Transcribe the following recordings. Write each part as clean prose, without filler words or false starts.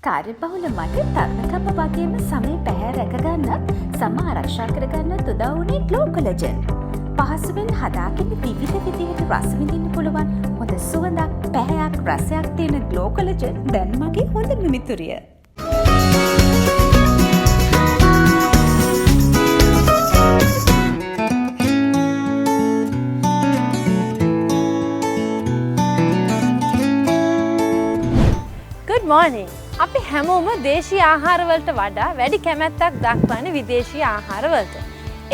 කාර්යබහුල මට තරුණකම වගේම සමය පැහැ රැකගන්න සම ආරක්ෂා කරගන්න උදව් වුණේ ග්ලෝකොලජන්. පහසුවෙන් හදාගෙන විවිධ විදිහට රස විඳින්න පුළුවන් හොඳ සුවඳක් පැහැයක් රසයක් තියෙන ග්ලෝකොලජන් දැන් මගේ හොඳම මිතුරිය. Good morning. අපි හැමෝම දේශීය ආහාරවලට වඩා වැඩි කැමැත්තක් දක්වන්නේ විදේශීය ආහාරවලට.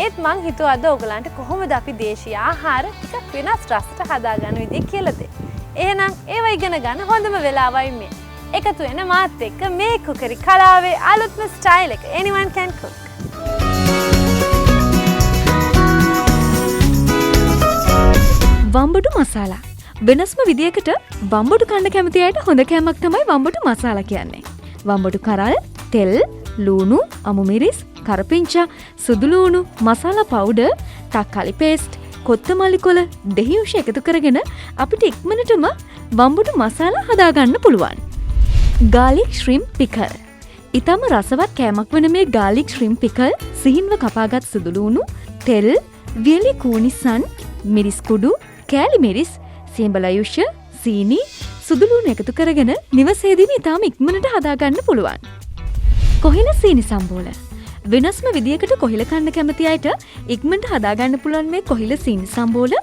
ඒත් මං හිතුවා අද ඔයගලන්ට කොහොමද අපි දේශීය ආහාර ටිකක් වෙනස් රසට හදාගන්න විදිහ කියලා දෙන්න. එහෙනම් ඒව ඉගෙන ගන්න හොඳම වෙලාවයි මේ. එකතු වෙන මාත් එක්ක මේ කුකරි කලාවේ අලුත්ම ස්ටයිල් එක anyone can cook. වම්බඩු මසාලා වෙනස්ම විදියකට වම්බඩු කන්න කැමති අයට හොඳ කෑමක් තමයි වම්බඩු මසාලා කියන්නේ. වම්බඩු කරල්, තෙල්, ලූණු, අමු මිරිස්, කරපිංචා, සුදු ලූණු, මසාලා පවුඩර්, තක්කාලි පේස්ට්, කොත්තමල්ලි කොළ, දෙහිඋෂ එකතු කරගෙන අපිට ඉක්මනටම වම්බඩු මසාලා හදාගන්න පුළුවන්. Garlic ශ්‍රිම්ප් pickle. ඊටම රසවත් කෑමක් වෙන මේ ගාලික් ශ්‍රිම්ප් පිකල් සිහින්ව කපාගත් සුදු ලූණු, තෙල්, වියලි කූනිසන්, මිරිස් කුඩු, කෑලි මිරිස්, සියඹලයුෂ, සීනි, සුදුලූණු එකතු කරගෙන නිවසේදීම ඉතාම ඉක්මනට හදාගන්න පුළුවන්. කොහිල සීනි සම්බෝල. වෙනස්ම විදියකට කොහිල කන්න කැමති අයට ඉක්මනට හදාගන්න පුළුවන් මේ කොහිල සීනි සම්බෝල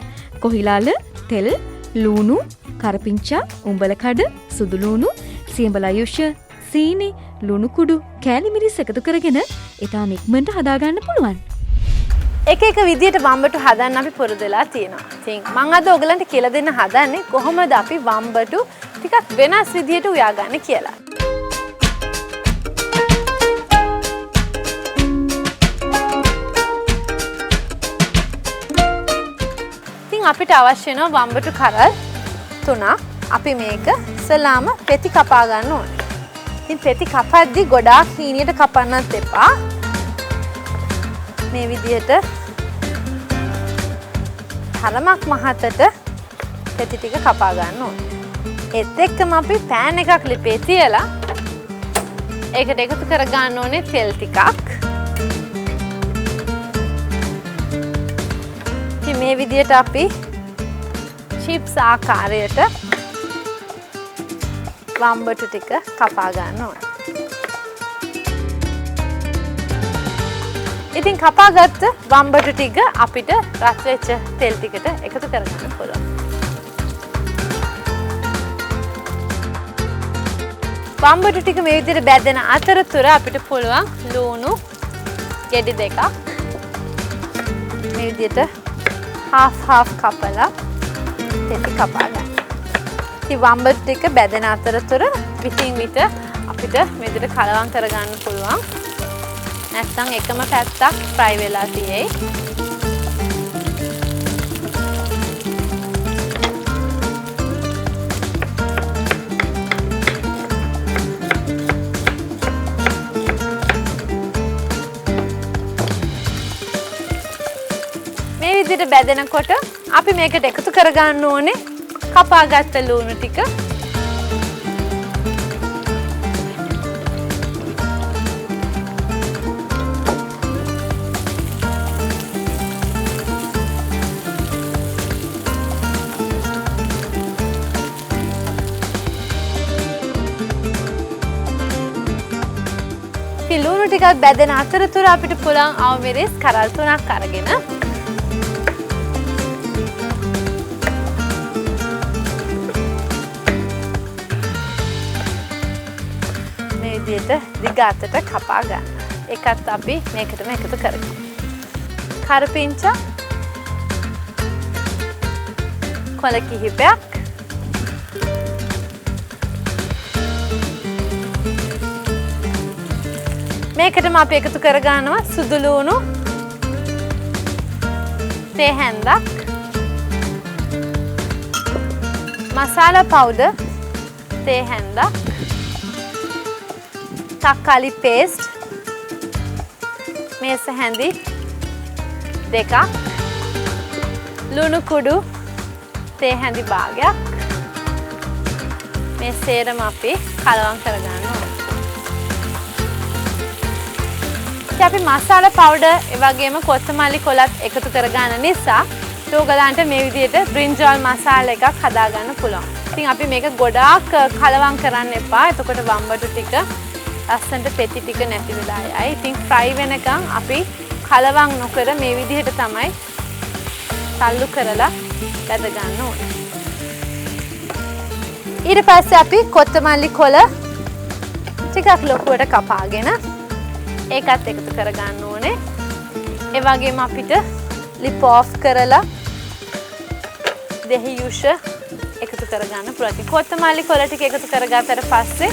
කොහිලාල, තෙල්, ලූණු, කරපිංචා, උඹලකඩ, සුදුලූණු, සියඹලයුෂ, සීනි, ලුණු කුඩු, කෑලි මිරිස් එකතු කරගෙන ඉතාම ඉක්මනට හදාගන්න පුළුවන්. එක විදියට වම්බටු හදන්න අපි පුරුදු වෙලා තියෙනවා. ඉතින් මම අද ඔයගලන්ට කියලා දෙන්න හදන්නේ කොහොමද අපි වම්බටු ටිකක් වෙනස් විදියට උයාගන්නේ කියලා. ඉතින් අපිට අවශ්‍ය වෙනවා වම්බටු කරල් 3ක්. අපි මේක ඉස්සලාම පෙති කපා ගන්න ඕනේ. ඉතින් පෙති කපද්දි ගොඩාක් හීනියට කපන්නත් එපා. මේ විදිහට තරමක් මහතට පෙති ටික කපා ගන්න ඕනේ. ඒත් එක්කම අපි පෑන් එකක් ලිපේ තියලා ඒකට එකතු කර ගන්න ඕනේ තෙල් ටිකක්. ඉතින් මේ විදිහට අපි චිප්ස් ආකාරයට වම්බටු ටික කපා ගන්න ඕනේ. ඉතින් කපාගත්ත වම්බටු ටික අපිට රත් වෙච්ච තෙල් ටිකට එකතු කරගන්න පුළුවන්. වම්බටු ටික මේ විදිහට බැදෙන අතරතුර අපිට පුළුවන් ලූණු ගෙඩි දෙකක් මේ විදිහට half කපලා තෙති කපා ගන්න. ඉතින් වම්බටු ටික බැදෙන අතරතුර විටින් විට අපිට මේ විදිහට කලවම් කරගන්න පුළුවන්. නැත්නම් එකම පැත්තක් ෆ්‍රයි වෙලා තියෙයි. මේ විදිහට බැදෙනකොට අපි මේකට එකතු කරගන්න ඕනේ කපාගත්ත ලූණු ටික. ලූණු ටිකක් බැදෙන අතරතුර අපිට පුළුවන් අවු මිරිස් කරල් 3ක් අරගෙන මේ විදිහට දිග අතට කපා ගන්න. ඒකත් අපි මේකටම එකතු කරගමු. කරපිංචා කොළ කිහිපයක් මේකටම අපි එකතු කරගන්නවා සුදු ලූණු තේ හැන්දක් මසාලා පවුඩර් තේ හැන්දක් තක්කාලි පේස්ට් මේස හැඳි දෙකක් ලුණු කුඩු තේ හැඳි භාගයක් මේ සේරම අපි කලවම් කරගන්න ඕනේ. අපි මසාලා පවුඩර් ඒ වගේම කොත්තමල්ලි කොලත් එකතු කරගන්න නිසා ඔයගලන්ට මේ විදිහට බ්‍රින්ජාල් මසාලා එකක් හදාගන්න පුළුවන්. ඉතින් අපි මේක ගොඩාක් කලවම් කරන්න එපා. එතකොට වම්බටු ටික ලස්සනට පෙති ටික නැති වෙලා යයි. ඉතින් ෆ්‍රයි වෙනකන් අපි කලවම් නොකර මේ විදිහට තමයි තල්ලු කරලා බැද ගන්න ඕනේ. ඊට පස්සේ අපි කොත්තමල්ලි කොළ ටිකක් ලොකුවට කපාගෙන ඒකත් එකතු කරගන්න ඕනේ. ඒ වගේම අපිට ලිප් ඔෆ් කරලා දෙහි යුෂ එකතු කරගන්න පුළුවන්. කොත්තමල්ලි කොළ ටික එකතු කරගත්තට පස්සේ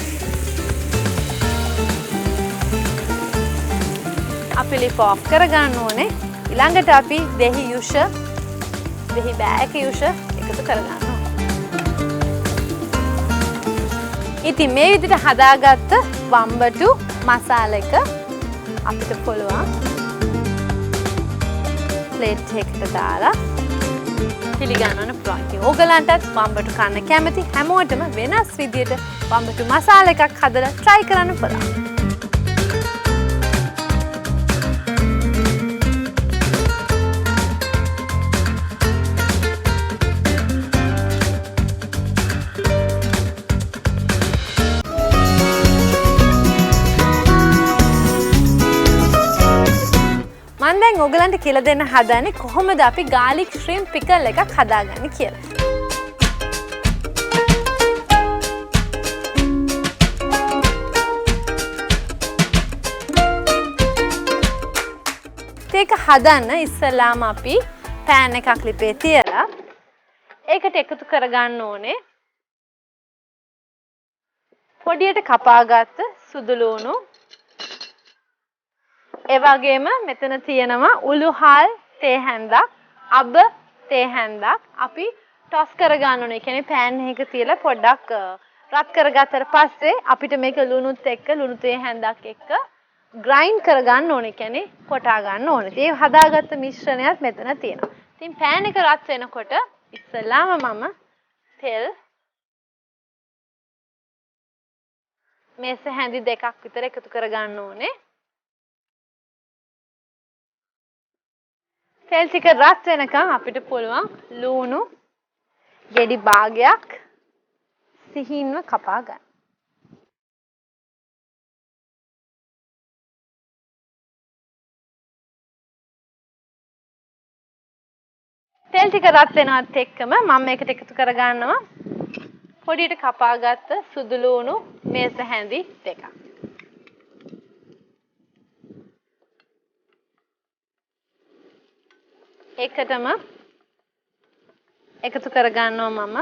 අපි ලිප් ඔෆ් කරගන්න ඕනේ. ඊළඟට අපි දෙහි යුෂ දෙහි බෑක යුෂ එකතු කරගන්න ඕනේ. ඉතින් මේ විදිහට හදාගත්ත වම්බටු මසාලා එක අපිට පුළුවන් ප්ලේට් එකකට දාලා පිළිගන්නන්න පුළුවන්. ඉතින් ඕගලන්ටත් වම්බටු කන්න කැමති හැමෝටම වෙනස් විදිහට වම්බටු මසාලා එකක් හදලා try කරන්න පුළුවන්. මම දැන් ඔයගලන්ට කියලා දෙන්න හදන්නේ කොහොමද අපි garlic shrimp pickle එකක් හදාගන්නේ කියලා. ඒක හදන්න ඉස්සෙල්ලාම අපි pan එකක් ලිපේ තියලා ඒකට එකතු කරගන්න ඕනේ පොඩියට කපාගත්ත සුදු ලුණු. ඒ වගේම මෙතන තියෙනවා උළුහල් තේ හැන්දක්, අබ තේ හැන්දක් අපි ටොස් කරගන්න ඕනේ. ඒ කියන්නේ pan එකක තියලා පොඩ්ඩක් රත් කරගත්තට පස්සේ අපිට මේක ලුණුත් එක්ක ලුණු තේ හැන්දක් එක්ක ග්‍රයින්ඩ් කරගන්න ඕනේ. ඒ කියන්නේ කොටා ගන්න ඕනේ. ඒ හදාගත්ත මිශ්‍රණයත් මෙතන තියෙනවා. ඉතින් pan එක රත් වෙනකොට ඉස්සෙල්ලාම මම තෙල් මේස හැඳි දෙකක් විතර එකතු කරගන්න ඕනේ. තෙල් ටික රත් වෙනකන් අපිට පුළුවන් ලුණු ගෙඩි භාගයක් සිහින්ව කපා ගන්න. තෙල් ටික රත් වෙනවත් එක්කම මම මේකට එකතු කරගන්නවා පොඩියට කපාගත්ත සුදු ලුණු මේස හැඳි දෙකක්. එකටම එකතු කරගන්නවා මම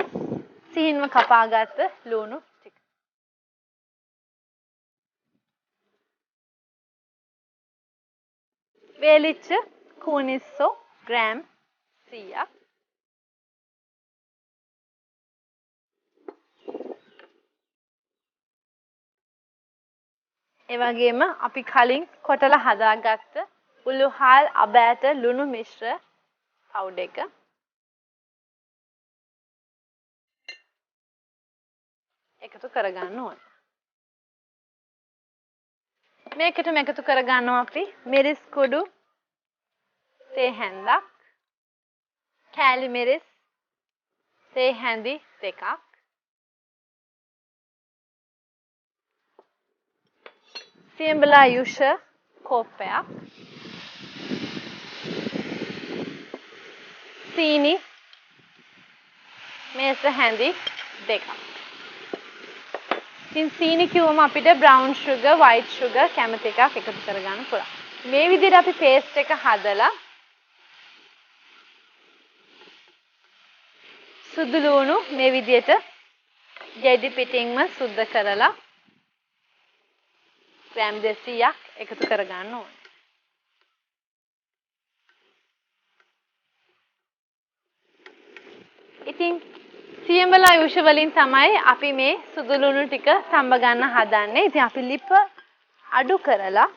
සිහින්ව කපාගත්ත ලුණු ටික. වේලිච්ච කූනිස්සෝ ග්‍රෑම් 100ක්. ඒ වගේම අපි කලින් කොටලා හදාගත්ත උළුහල් අබෑට ලුණු මිශ්‍ර පවුඩර් එක. එකතු කරගන්න ඕනේ. මේකටම එකතු කරගන්නවා අපි මිරිස් කුඩු තේ හැන්දක්, කෑලි මිරිස් තේ හැඳි දෙකක්, සියඹලා යුෂ කෝප්පයක්, සීනි මේස හැඳි දෙකක්. ඉතින් සීනි කිව්වම අපිට බ්‍රවුන් sugar, white sugar කැමති එකක් එකතු කරගන්න පුළුවන්. මේ විදිහට අපි paste එක හදලා සුදු ලුණු මේ විදිහට ගෙඩි පිටින්ම සුද්ධ කරලා ග්‍රෑම් 200ක් එකතු කරගන්න ඕනේ. ඉතින් සියඹලා යුෂ වලින් තමයි අපි මේ සුදු ලුණු ටික සම්බ ගන්න හදන්නේ. ඉතින් අපි ලිප අඩු කරලා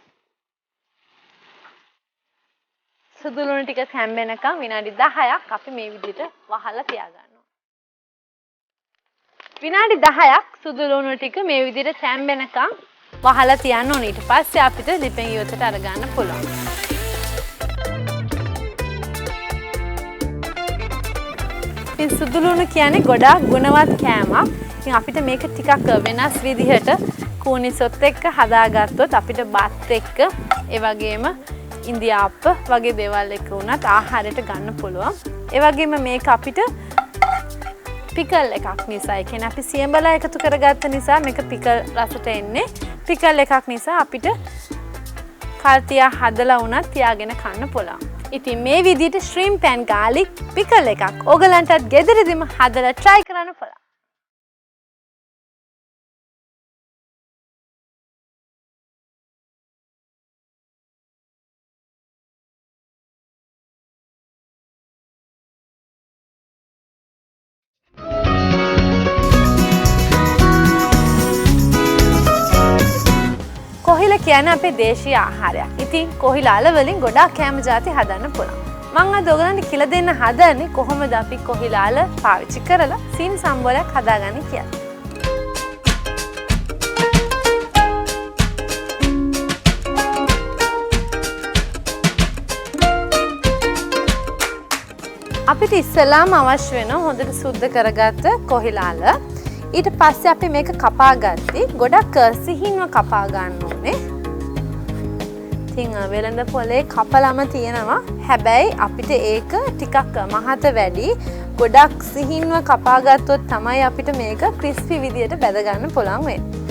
සුදු ලුණු ටික හැම්බෙනකම් විනාඩි 10ක් අපි මේ විදිහට වහලා තියාගන්නවා. විනාඩි 10ක් සුදු ලුණු ටික මේ විදිහට හැම්බෙනකම් වහලා තියන්න ඕනේ. ඊට පස්සේ අපිට ලිපෙන් ඉවතට අරගන්න පුළුවන්. ඉතින් සුදු ලුණු කියන්නේ ගොඩාක් ගුණවත් කෑමක්. ඉතින් අපිට මේක ටිකක් වෙනස් විදිහට කූනිසොත් එක්ක හදාගත්තොත් අපිට බත් එක්ක ඒ වගේම ඉන්දියාප්ප වගේ දේවල් එක්ක උනත් ආහාරයට ගන්න පුළුවන්. ඒ වගේම මේක අපිට පිකල් එකක් නිසා, ඒ කියන්නේ අපි සියඹලා එකතු කරගත්ත නිසා මේක පිකල් රසට එන්නේ. පිකල් එකක් නිසා අපිට කල්තියා හදලා උනත් තියාගෙන කන්න පුළුවන්. ඉතින් මේ විදිහට shrimp and garlic පිකල් එකක් ඕගලන්ටත් ගෙදරදීම හදලා try කරන්න පුළුවන්. කොහිල කියන්නේ අපේ දේශීය ආහාරයක්. ඉතින් කොහිලාල වලින් ගොඩාක් කෑම ಜಾති හදන්න පුළුවන්. මම අද ඔයගලන්ට කියලා දෙන්න හදන්නේ කොහොමද අපි කොහිලාල පාවිච්චි කරලා සීනි සම්බෝලයක් හදාගන්නේ කියලා. අපිට ඉස්සෙල්ලාම අවශ්‍ය වෙන හොඳට සුද්ධ කරගත්ත කොහිලාල. ඊට පස්සේ අපි මේක කපා ගත්තා. ගොඩක් සිහින්ව කපා ගන්න ඕනේ. ඉතින් වෙළඳ පොලේ කපලම තියෙනවා. හැබැයි අපිට ඒක ටිකක් මහත වැඩි. ගොඩක් සිහින්ව කපා ගත්තොත් තමයි අපිට මේක ක්‍රිස්පි විදියට බැද ගන්න පුළුවන් වෙන්නේ.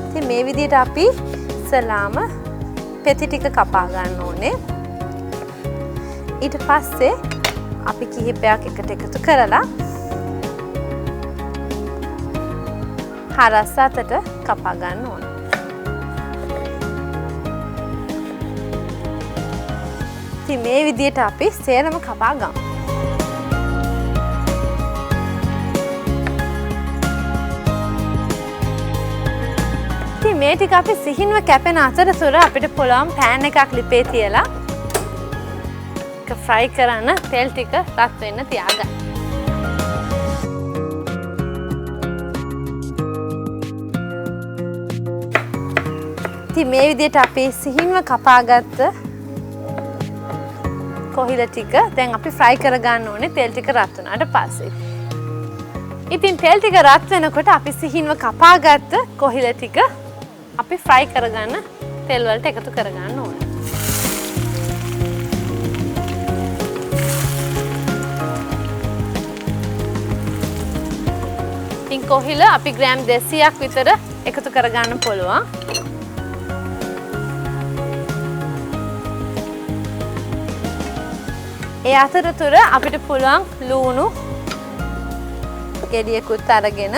ඉතින් මේ විදියට අපි ඉස්සලාම පෙති ටික කපා ගන්න ඕනේ. ඊට පස්සේ අපි කිහිපයක් එකට එකතු කරලා හරස් අතට කපා ගන්න ඕන. ඉතින් මේ විදිහට අපි සේරම කපා ගමු. ඉතින් මේ ටික අපි සිහින්ව කැපෙන අතරතුර අපිට පුළුවන් පෑන් එකක් ලිපේ තියලා ඒක ෆ්‍රයි කරන්න තෙල් ටික රත් වෙන්න තියාගන්න. මේ විදිහට අපි සිහින්ව කපාගත්ත කොහිල ටික දැන් අපි ෆ්‍රයි කරගන්න ඕනේ තෙල් ටික රත් වුණාට පස්සේ. ඉතින් තෙල් ටික රත් වෙනකොට අපි සිහින්ව කපාගත්ත කොහිල ටික අපි ෆ්‍රයි කරගන්න තෙල් වලට එකතු කරගන්න ඕනේ. ඉතින් කොහිල අපි ග්‍රෑම් 200ක් විතර එකතු කරගන්න පුළුවන්. ඒ අතරතුර අපිට පුළුවන් ලුණු ගෙඩියකුත් අරගෙන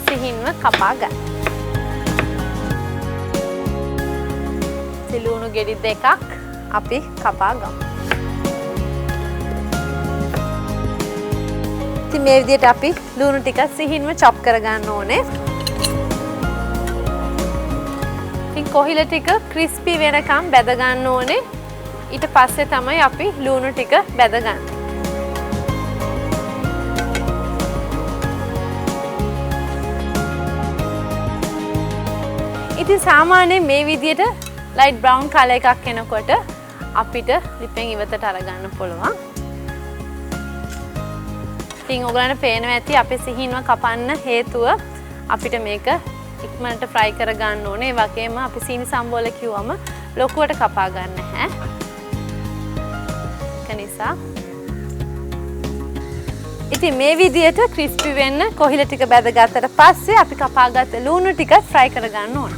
සිහින්ව කපා ගන්න. ලුණු ගෙඩි දෙකක් අපි කපා ගමු. ඉතින් මේ විදිහට අපි ලුණු ටික සිහින්ව චොප් කරගන්න ඕනේ. ඉතින් කොහිල ටික ක්‍රිස්පි වෙනකම් බැද ගන්න ඕනේ. ඊට පස්සේ තමයි අපි ලුණු ටික බැද ගන්න. ඉතින් සාමාන්‍යයෙන් මේ විදිහට ලයිට් බ්‍රවුන් කලර් එකක් එනකොට අපිට ලිපෙන් ඉවතට අරගන්න පුළුවන්. ඉතින් ඔයගලන්ට පේනවා ඇති අපි සිහින්ව කපන්න හේතුව අපිට මේක ඉක්මනට ෆ්‍රයි කර ගන්න ඕනේ. ඒ වගේම අපි සීනි සම්බෝල කිව්වම ලොකුවට කපා ගන්න නැහැ. නිසා ඉතින් මේ විදිහට ක්‍රිස්පි වෙන්න කොහිල ටික බැදගත්තට පස්සේ අපි කපාගත්ත ලුණු ටික ෆ්‍රයි කරගන්න ඕන.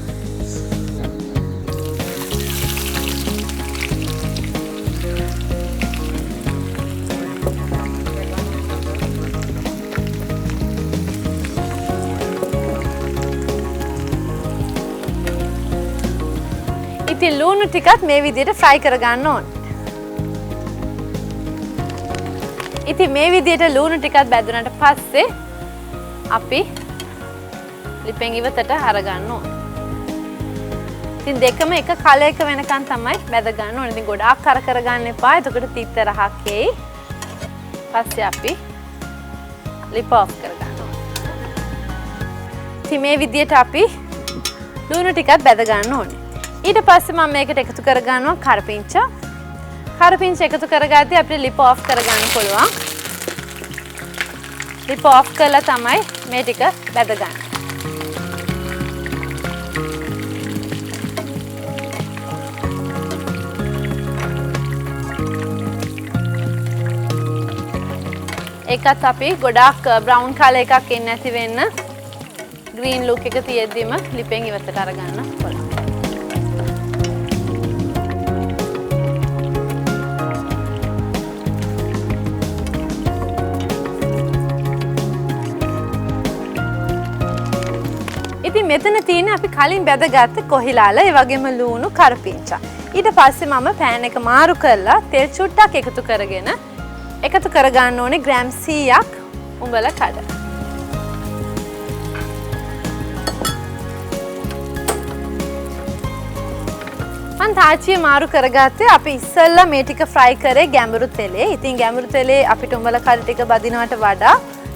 ඉතින් ලුණු ටිකත් මේ විදිහට ෆ්‍රයි කරගන්න ඕන. ඉතින් මේ විදිහට ලුණු ටිකත් බැදුනට පස්සේ අපි ලිපෙන් ඉවතට අරගන්න ඕන. ඉතින් දෙකම එක කලයක වෙනකන් තමයි බැද ගන්න ඕනේ. ඉතින් ගොඩාක් කර ගන්න එපා. එතකොට තිත්ත රහක් එයි. පස්සේ අපි ලිප ඔෆ් කරගන්න ඕන. ඉතින් මේ විදිහට අපි ලුණු ටිකක් බැද ගන්න ඕනේ. ඊට පස්සේ මම මේකට එකතු කරගන්නවා කරපිංච. කරපිංච එකතු කරගාදී අපිට ලිප ඔෆ් කරගන්න පුළුවන්. ලිප ඔෆ් කරලා තමයි මේ ටික බැද ගන්න. ඒකත් අපි ගොඩාක් බ්‍රවුන් කලර් එකක් එන්නේ නැති වෙන්න ග්‍රීන් ලුක් එක තියෙද්දිම ලිපෙන් ඉවතට අරගන්න පුළුවන්. ඉතින් මෙතන තියෙන අපි කලින් බැදගත්ත කොහිලාල ඒ වගේම ලූණු කරපිංචා. ඊට පස්සේ මම පෑන් එක මාරු කරලා තෙල් චුට්ටක් එකතු කරගෙන එකතු කරගන්න ඕනේ ග්‍රෑම් 100ක් උඹල කඩ. මම තාච්චිය මාරු කරගත්තේ අපි ඉස්සෙල්ලා මේ ටික ෆ්‍රයි කරේ ගැඹුරු තෙලේ. ඉතින් ගැඹුරු තෙලේ අපිට උඹල කඩ ටික බදිනවට වඩා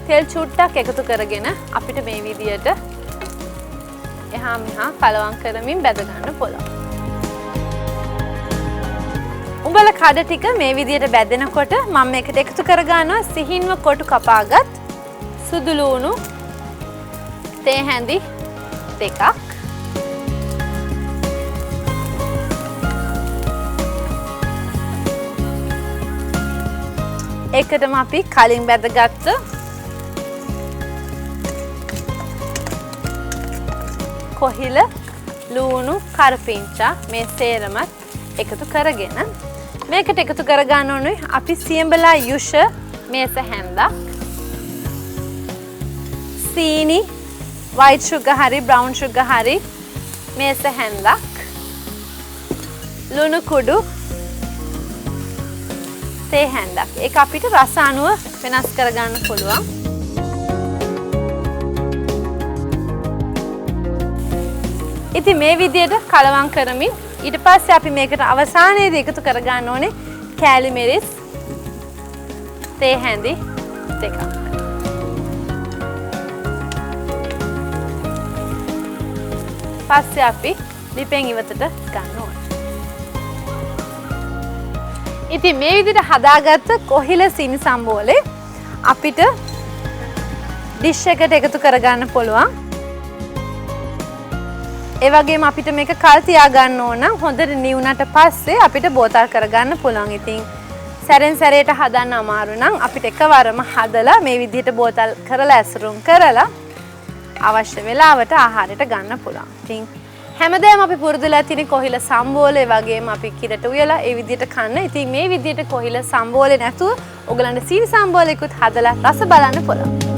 තෙල් චුට්ටක් එකතු කරගෙන අපිට මේ විදියට එහා මෙහා කලවම් කරමින් බැද ගන්න පුළුවන්. උඹල කඩ ටික මේ විදියට බැදෙනකොට මම මේකට එකතු කරගන්නවා සිහින්ව කොටු කපාගත් සුදු ලූණු තේ හැඳි දෙකක්. ඒකටම අපි කලින් බැදගත්ත කොහිල ලූණු කරපිංචා මේ සේරමත් එකතු කරගෙන මේකට එකතු කරගන්න ඕනේ අපි සියඹලා යුෂ මේස හැන්දක් සීනි white sugar හරි brown sugar හරි මේස හැන්දක් ලුණු කුඩු තේ හැන්දක්. ඒක අපිට රස අනුව වෙනස් කරගන්න පුළුවන්. ඉතින් මේ විදියට කලවම් කරමින් ඊට පස්සේ අපි මේකට අවසානයේදී එකතු කරගන්න ඕනේ කෑලි මිරිස් තේ හැඳි දෙකක්. පස්සේ අපි ලිපෙන් ඉවතට ගන්න ඕනේ. ඉතින් මේ විදිහට හදාගත්ත කොහිල සීනි සම්බෝලේ අපිට ඩිෂ් එකට එකතු කරගන්න පුළුවන්. ඒ වගේම අපිට මේක කල් තියාගන්න ඕන නම් හොඳට නිවුනට පස්සේ අපිට බෝතල් කරගන්න පුළුවන්. ඉතින් සැරෙන් සැරේට හදන්න අමාරු නම් අපිට එකවරම හදලා මේ විදිහට බෝතල් කරලා ඇසුරුම් කරලා අවශ්‍ය වෙලාවට ආහාරයට ගන්න පුළුවන්. ඉතින් හැමදාම අපි පුරුදුලා තියෙන කොහිල සම්බෝලේ වගේම අපි කිරට උයලා ඒ විදිහට කන්න. ඉතින් මේ විදිහට කොහිල සම්බෝලේ නැතුව ඔයගලන්ට සීනි සම්බෝලේකුත් හදලා රස බලන්න පුළුවන්.